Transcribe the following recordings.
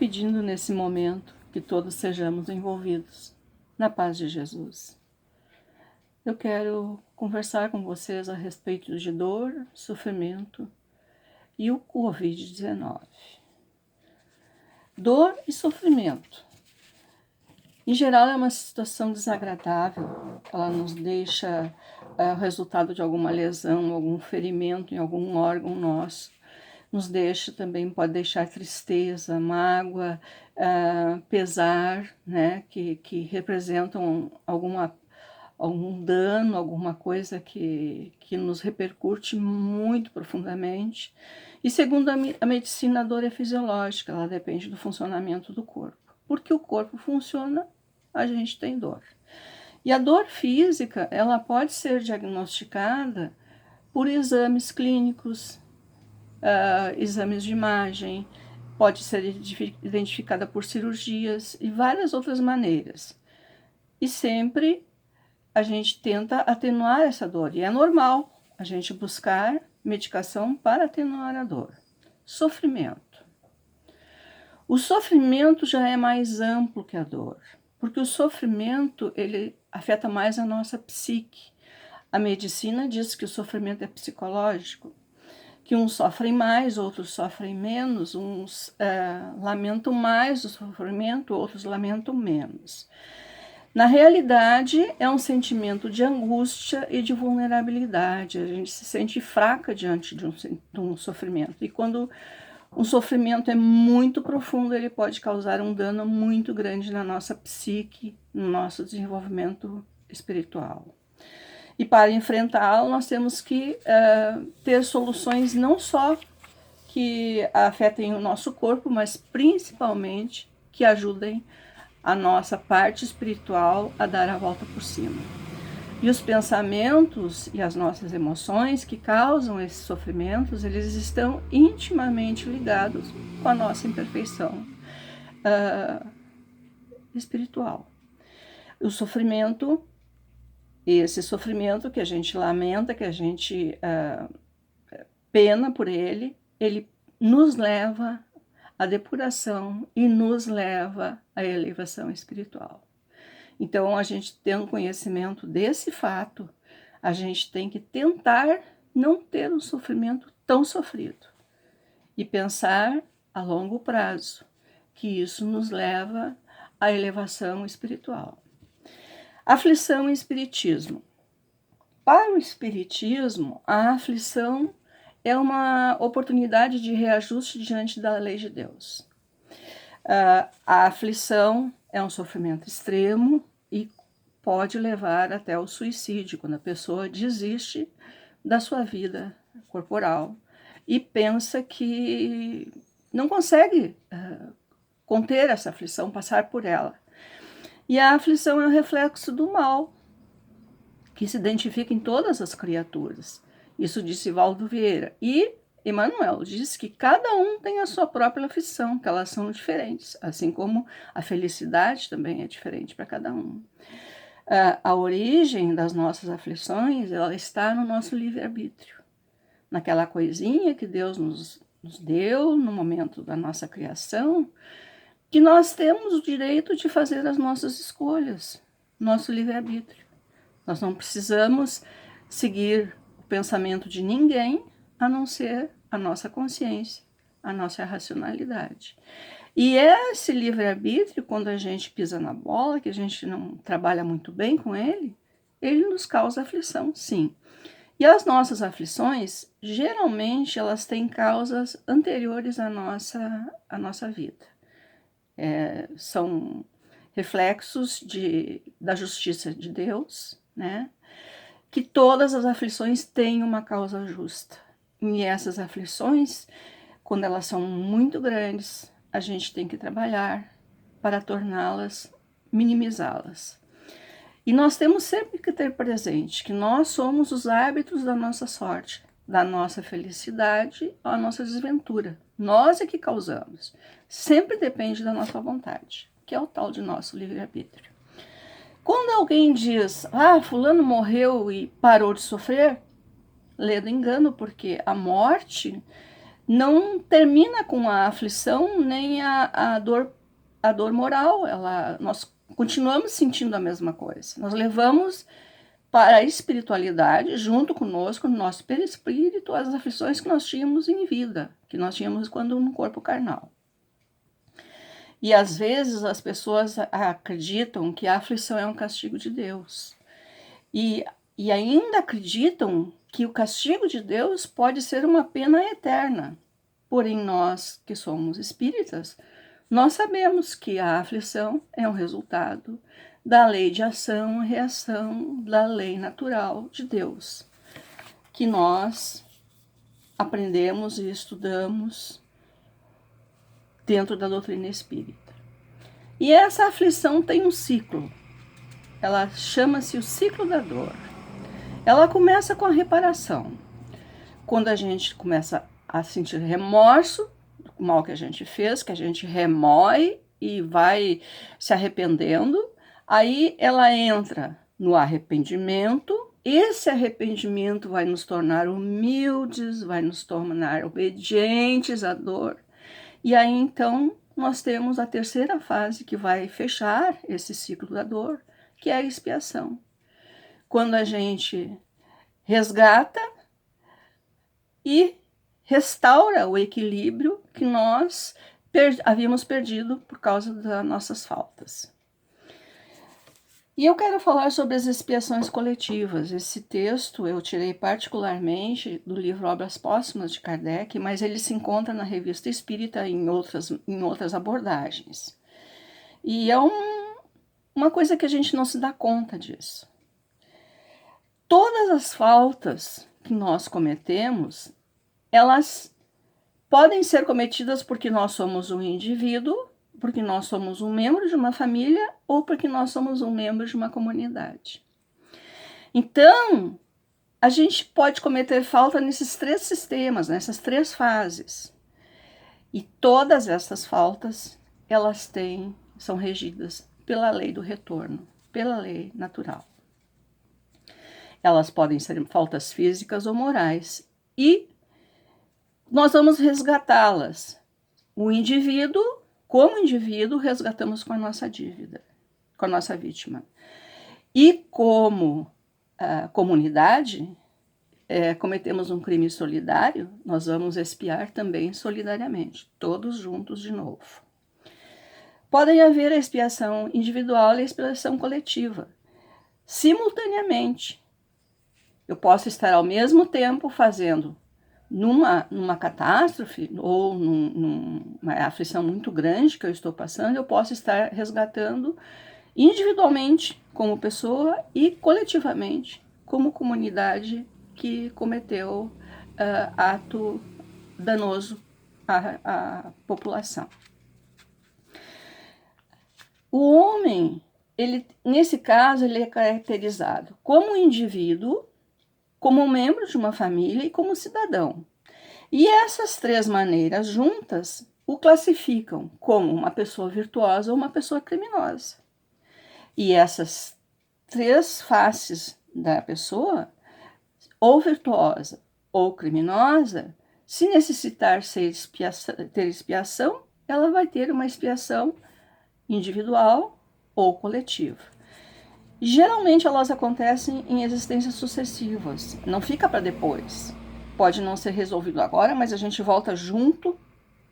pedindo nesse momento que todos sejamos envolvidos na paz de Jesus. Eu quero conversar com vocês a respeito de dor, sofrimento e o Covid-19. Dor e sofrimento. Em geral, é uma situação desagradável, ela nos deixa o resultado de alguma lesão, algum ferimento em algum órgão nosso. Nos deixa também, pode deixar tristeza, mágoa, pesar, né, que representam algum dano, alguma coisa que nos repercute muito profundamente. E segundo a medicina, a dor é fisiológica, ela depende do funcionamento do corpo. Porque o corpo funciona, a gente tem dor. E a dor física, ela pode ser diagnosticada por exames clínicos, exames de imagem, pode ser identificada por cirurgias e várias outras maneiras. E sempre a gente tenta atenuar essa dor. E é normal a gente buscar medicação para atenuar a dor. Sofrimento. O sofrimento já é mais amplo que a dor, porque o sofrimento ele afeta mais a nossa psique. A medicina diz que o sofrimento é psicológico, que uns sofrem mais, outros sofrem menos, uns lamentam mais o sofrimento, outros lamentam menos. Na realidade, é um sentimento de angústia e de vulnerabilidade. A gente se sente fraca diante de um sofrimento. E quando um sofrimento é muito profundo, ele pode causar um dano muito grande na nossa psique, no nosso desenvolvimento espiritual. E para enfrentá-lo, nós temos que ter soluções não só que afetem o nosso corpo, mas principalmente que ajudem a nossa parte espiritual a dar a volta por cima. E os pensamentos e as nossas emoções que causam esses sofrimentos, eles estão intimamente ligados com a nossa imperfeição espiritual. O sofrimento, esse sofrimento que a gente lamenta, que a gente pena por ele nos leva à depuração e nos leva à elevação espiritual. Então, a gente tendo conhecimento desse fato, a gente tem que tentar não ter um sofrimento tão sofrido e pensar a longo prazo que isso nos leva à elevação espiritual. Aflição e espiritismo. Para o espiritismo, a aflição é uma oportunidade de reajuste diante da lei de Deus. A aflição é um sofrimento extremo e pode levar até o suicídio, quando a pessoa desiste da sua vida corporal e pensa que não consegue conter essa aflição, passar por ela. E a aflição é um reflexo do mal, que se identifica em todas as criaturas. Isso disse Valdo Vieira. E Emmanuel diz que cada um tem a sua própria aflição, que elas são diferentes, assim como a felicidade também é diferente para cada um. A origem das nossas aflições, ela está no nosso livre-arbítrio, naquela coisinha que Deus nos deu no momento da nossa criação, que nós temos o direito de fazer as nossas escolhas, nosso livre-arbítrio. Nós não precisamos seguir o pensamento de ninguém, a não ser a nossa consciência, a nossa racionalidade. E esse livre-arbítrio, quando a gente pisa na bola, que a gente não trabalha muito bem com ele nos causa aflição, sim. E as nossas aflições, geralmente, elas têm causas anteriores à nossa vida. São reflexos da justiça de Deus, né? Que todas as aflições têm uma causa justa. E essas aflições, quando elas são muito grandes, a gente tem que trabalhar para torná-las, minimizá-las. E nós temos sempre que ter presente que nós somos os árbitros da nossa sorte, da nossa felicidade ou a nossa desventura. Nós é que causamos. Sempre depende da nossa vontade, que é o tal de nosso livre-arbítrio. Quando alguém diz, fulano morreu e parou de sofrer, lê do engano, porque a morte não termina com a aflição nem a dor moral. Nós continuamos sentindo a mesma coisa. Nós levamos para a espiritualidade, junto conosco, no nosso perispírito, as aflições que nós tínhamos em vida, que nós tínhamos quando no corpo carnal. E às vezes as pessoas acreditam que a aflição é um castigo de Deus. E ainda acreditam que o castigo de Deus pode ser uma pena eterna. Porém, nós que somos espíritas, nós sabemos que a aflição é um resultado da lei de ação e reação, da lei natural de Deus, que nós aprendemos e estudamos dentro da doutrina espírita. E essa aflição tem um ciclo. Ela chama-se o ciclo da dor. Ela começa com a reparação. Quando a gente começa a sentir remorso do mal que a gente fez, que a gente remói e vai se arrependendo, aí ela entra no arrependimento. Esse arrependimento vai nos tornar humildes, vai nos tornar obedientes à dor. E aí então nós temos a terceira fase que vai fechar esse ciclo da dor, que é a expiação. Quando a gente resgata e restaura o equilíbrio que nós havíamos perdido por causa das nossas faltas. E eu quero falar sobre as expiações coletivas. Esse texto eu tirei particularmente do livro Obras Póstumas de Kardec, mas ele se encontra na Revista Espírita em outras abordagens. E é uma coisa que a gente não se dá conta disso. Todas as faltas que nós cometemos, elas podem ser cometidas porque nós somos um indivíduo, porque nós somos um membro de uma família ou porque nós somos um membro de uma comunidade. Então, a gente pode cometer falta nesses três sistemas, nessas três fases. E todas essas faltas, elas são regidas pela lei do retorno, pela lei natural. Elas podem ser faltas físicas ou morais. E nós vamos resgatá-las. O indivíduo, como indivíduo, resgatamos com a nossa dívida, com a nossa vítima. E como comunidade, cometemos um crime solidário, nós vamos expiar também solidariamente, todos juntos de novo. Podem haver a expiação individual e a expiação coletiva, simultaneamente. Eu posso estar ao mesmo tempo fazendo numa catástrofe ou numa aflição muito grande que eu estou passando, eu posso estar resgatando individualmente como pessoa e coletivamente como comunidade que cometeu ato danoso à população. O homem, nesse caso, ele é caracterizado como indivíduo, como membro de uma família e como cidadão. E essas três maneiras juntas o classificam como uma pessoa virtuosa ou uma pessoa criminosa. E essas três faces da pessoa, ou virtuosa ou criminosa, se necessitar ter expiação, ela vai ter uma expiação individual ou coletiva. Geralmente elas acontecem em existências sucessivas, não fica para depois. Pode não ser resolvido agora, mas a gente volta junto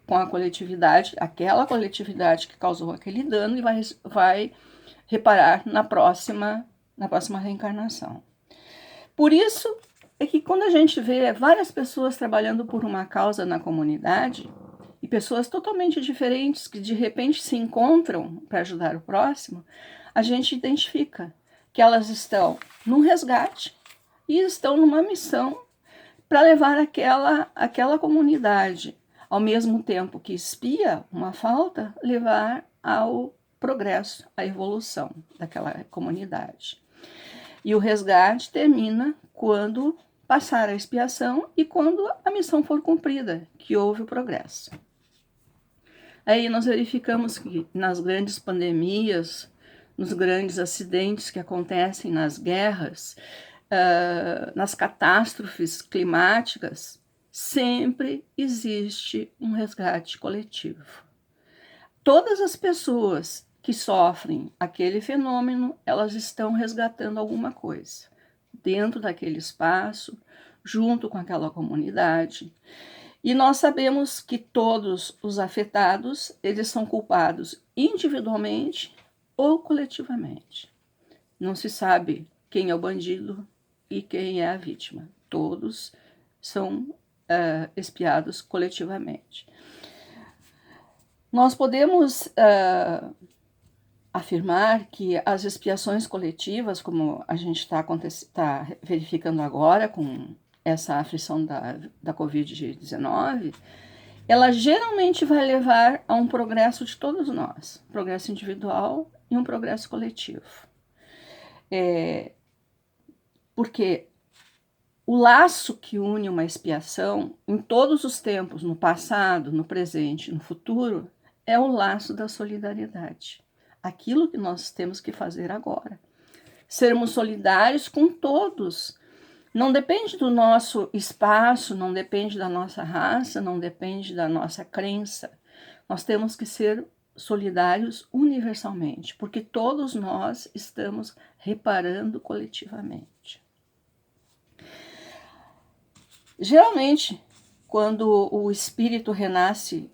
com a coletividade, aquela coletividade que causou aquele dano e vai reparar na próxima reencarnação. Por isso é que quando a gente vê várias pessoas trabalhando por uma causa na comunidade, e pessoas totalmente diferentes que de repente se encontram para ajudar o próximo, a gente identifica que elas estão num resgate e estão numa missão para levar aquela comunidade, ao mesmo tempo que expia uma falta, levar ao progresso, à evolução daquela comunidade. E o resgate termina quando passar a expiação e quando a missão for cumprida, que houve o progresso. Aí nós verificamos que nas grandes pandemias, nos grandes acidentes que acontecem nas guerras, nas catástrofes climáticas, sempre existe um resgate coletivo. Todas as pessoas que sofrem aquele fenômeno, elas estão resgatando alguma coisa dentro daquele espaço, junto com aquela comunidade. E nós sabemos que todos os afetados, eles são culpados individualmente ou coletivamente. Não se sabe quem é o bandido e quem é a vítima. Todos são expiados coletivamente. Nós podemos afirmar que as expiações coletivas, como a gente está verificando agora com essa aflição da Covid-19, ela geralmente vai levar a um progresso de todos nós, um progresso individual e um progresso coletivo. Porque o laço que une uma expiação, em todos os tempos, no passado, no presente, no futuro, é o laço da solidariedade. Aquilo que nós temos que fazer agora. Sermos solidários com todos. Não depende do nosso espaço, não depende da nossa raça, não depende da nossa crença. Nós temos que ser solidários universalmente, porque todos nós estamos reparando coletivamente. Geralmente, quando o espírito renasce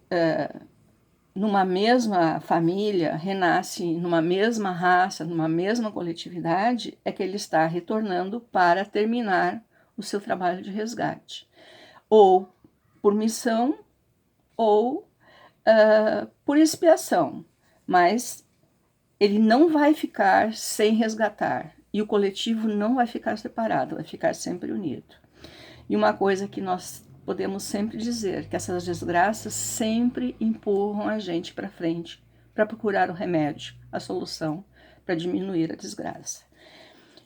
numa mesma família, renasce numa mesma raça, numa mesma coletividade, é que ele está retornando para terminar o seu trabalho de resgate. Ou por missão, ou por expiação. Mas ele não vai ficar sem resgatar. E o coletivo não vai ficar separado, vai ficar sempre unido. E uma coisa que nós podemos sempre dizer, que essas desgraças sempre empurram a gente para frente, para procurar o remédio, a solução, para diminuir a desgraça.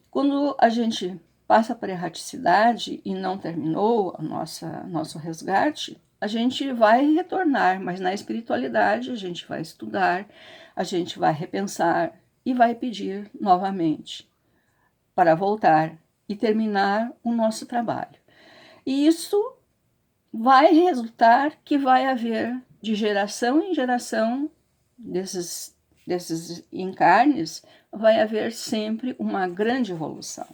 Quando a gente passa para a erraticidade e não terminou nosso resgate, a gente vai retornar, mas na espiritualidade a gente vai estudar, a gente vai repensar e vai pedir novamente para voltar e terminar o nosso trabalho. E isso vai resultar que vai haver, de geração em geração, desses encarnes, vai haver sempre uma grande evolução.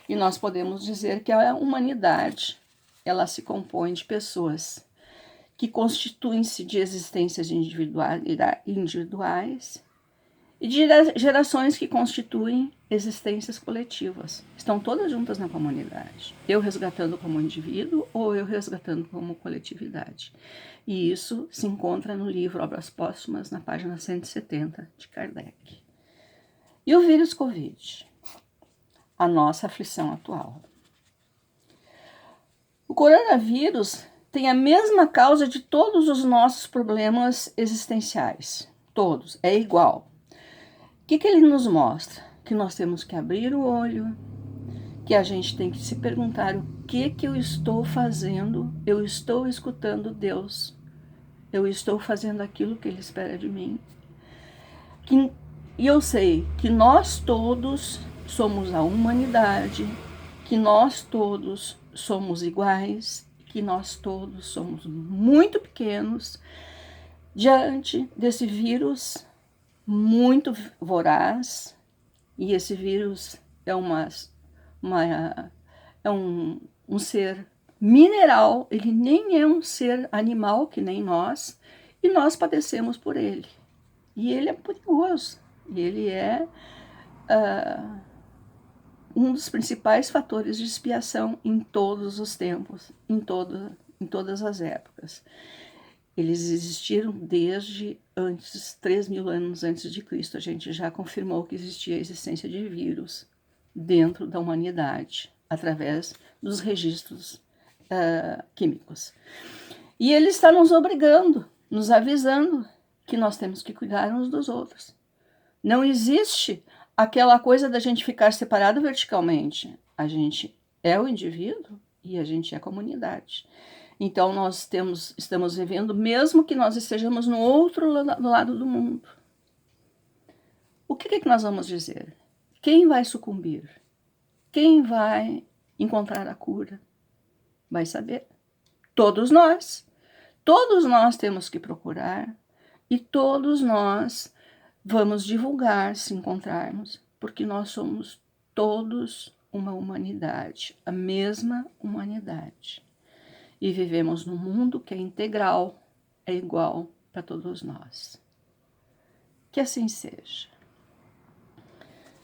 E nós podemos dizer que a humanidade, ela se compõe de pessoas que constituem-se de existências individuais e de gerações que constituem existências coletivas. Estão todas juntas na comunidade. Eu resgatando como indivíduo ou eu resgatando como coletividade. E isso se encontra no livro Obras Póstumas, na página 170 de Kardec. E o vírus Covid? A nossa aflição atual. O coronavírus tem a mesma causa de todos os nossos problemas existenciais. Todos, é igual. O que ele nos mostra? Que nós temos que abrir o olho, que a gente tem que se perguntar o que eu estou fazendo, eu estou escutando Deus, eu estou fazendo aquilo que Ele espera de mim. E eu sei que nós todos somos a humanidade, que nós todos somos iguais, que nós todos somos muito pequenos diante desse vírus muito voraz, e esse vírus é um ser mineral, ele nem é um ser animal que nem nós, e nós padecemos por ele. E ele é perigoso, e ele é um dos principais fatores de expiação em todos os tempos, em todas as épocas. Eles existiram desde antes, 3.000 anos antes de Cristo. A gente já confirmou que existia a existência de vírus dentro da humanidade, através dos registros químicos. E ele está nos obrigando, nos avisando que nós temos que cuidar uns dos outros. Não existe aquela coisa da gente ficar separado verticalmente. A gente é o indivíduo e a gente é a comunidade. Então, nós estamos vivendo, mesmo que nós estejamos no outro lado do mundo. O que nós vamos dizer? Quem vai sucumbir? Quem vai encontrar a cura? Vai saber. Todos nós temos que procurar e todos nós vamos divulgar se encontrarmos, porque nós somos todos uma humanidade, a mesma humanidade. E vivemos num mundo que é integral, é igual para todos nós. Que assim seja.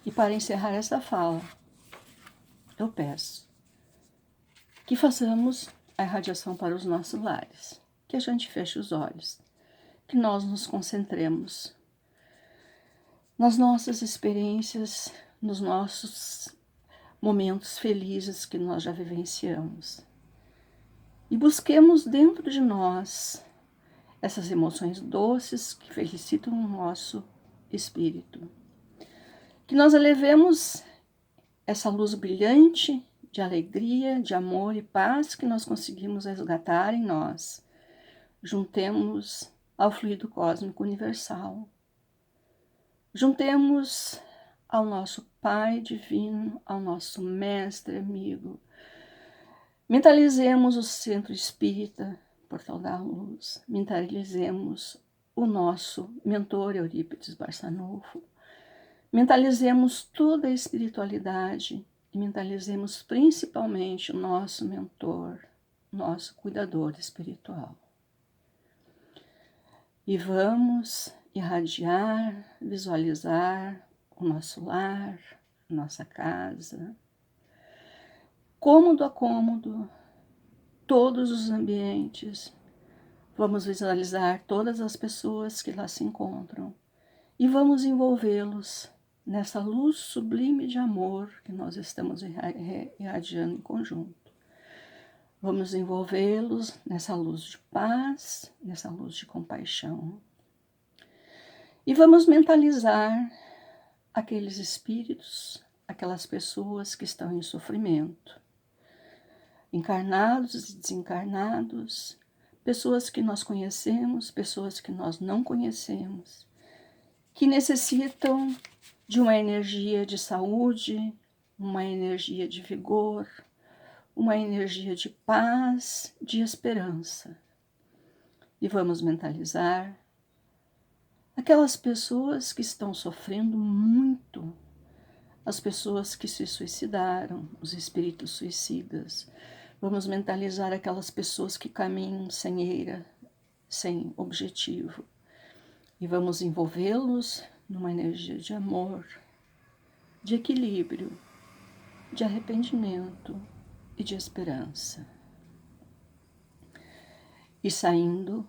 E para encerrar esta fala, eu peço que façamos a irradiação para os nossos lares, que a gente feche os olhos, que nós nos concentremos nas nossas experiências, nos nossos momentos felizes que nós já vivenciamos. E busquemos dentro de nós essas emoções doces que felicitam o nosso espírito. Que nós elevemos essa luz brilhante de alegria, de amor e paz que nós conseguimos resgatar em nós. Juntemos ao fluido cósmico universal. Juntemos ao nosso Pai Divino, ao nosso Mestre amigo. Mentalizemos o Centro Espírita, Portal da Luz. Mentalizemos o nosso mentor Eurípides Barçanufo. Mentalizemos toda a espiritualidade e mentalizemos principalmente o nosso mentor, nosso cuidador espiritual. E vamos irradiar, visualizar o nosso lar, nossa casa, cômodo a cômodo, todos os ambientes. Vamos visualizar todas as pessoas que lá se encontram e vamos envolvê-los nessa luz sublime de amor que nós estamos irradiando em conjunto. Vamos envolvê-los nessa luz de paz, nessa luz de compaixão. E vamos mentalizar aqueles espíritos, aquelas pessoas que estão em sofrimento, encarnados e desencarnados, pessoas que nós conhecemos, pessoas que nós não conhecemos, que necessitam de uma energia de saúde, uma energia de vigor, uma energia de paz, de esperança. E vamos mentalizar aquelas pessoas que estão sofrendo muito, as pessoas que se suicidaram, os espíritos suicidas. Vamos mentalizar aquelas pessoas que caminham sem eira, sem objetivo. E vamos envolvê-los numa energia de amor, de equilíbrio, de arrependimento e de esperança. E saindo,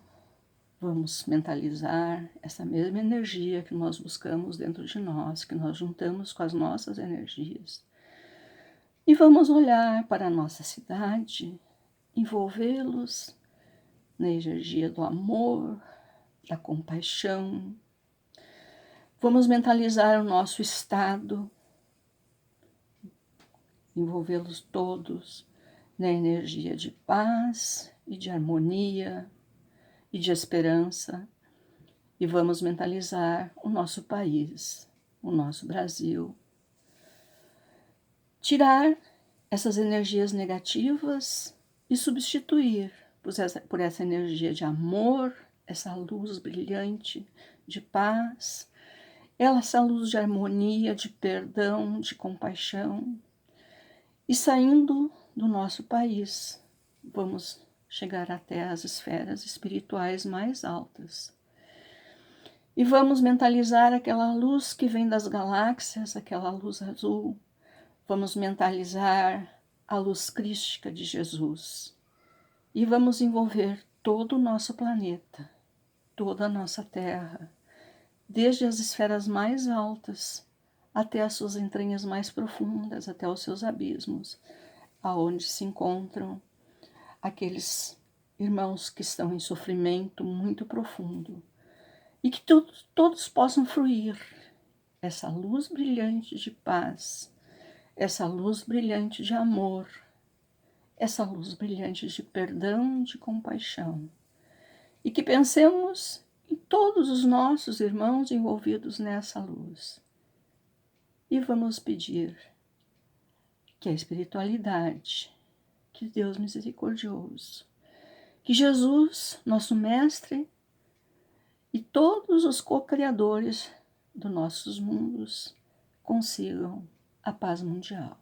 vamos mentalizar essa mesma energia que nós buscamos dentro de nós, que nós juntamos com as nossas energias. E vamos olhar para a nossa cidade, envolvê-los na energia do amor, da compaixão. Vamos mentalizar o nosso estado, envolvê-los todos na energia de paz e de harmonia e de esperança. E vamos mentalizar o nosso país, o nosso Brasil. Tirar essas energias negativas e substituir por essa energia de amor, essa luz brilhante de paz, essa luz de harmonia, de perdão, de compaixão. E saindo do nosso país, vamos chegar até as esferas espirituais mais altas. E vamos mentalizar aquela luz que vem das galáxias, aquela luz azul. Vamos mentalizar a luz crística de Jesus. E vamos envolver todo o nosso planeta, toda a nossa Terra, desde as esferas mais altas até as suas entranhas mais profundas, até os seus abismos, aonde se encontram aqueles irmãos que estão em sofrimento muito profundo. E que todos possam fruir essa luz brilhante de paz, essa luz brilhante de amor, essa luz brilhante de perdão, de compaixão. E que pensemos em todos os nossos irmãos envolvidos nessa luz. E vamos pedir que a espiritualidade, que Deus misericordioso, Que Jesus, nosso Mestre, e todos os co-criadores dos nossos mundos consigam a paz mundial.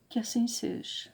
Que assim seja.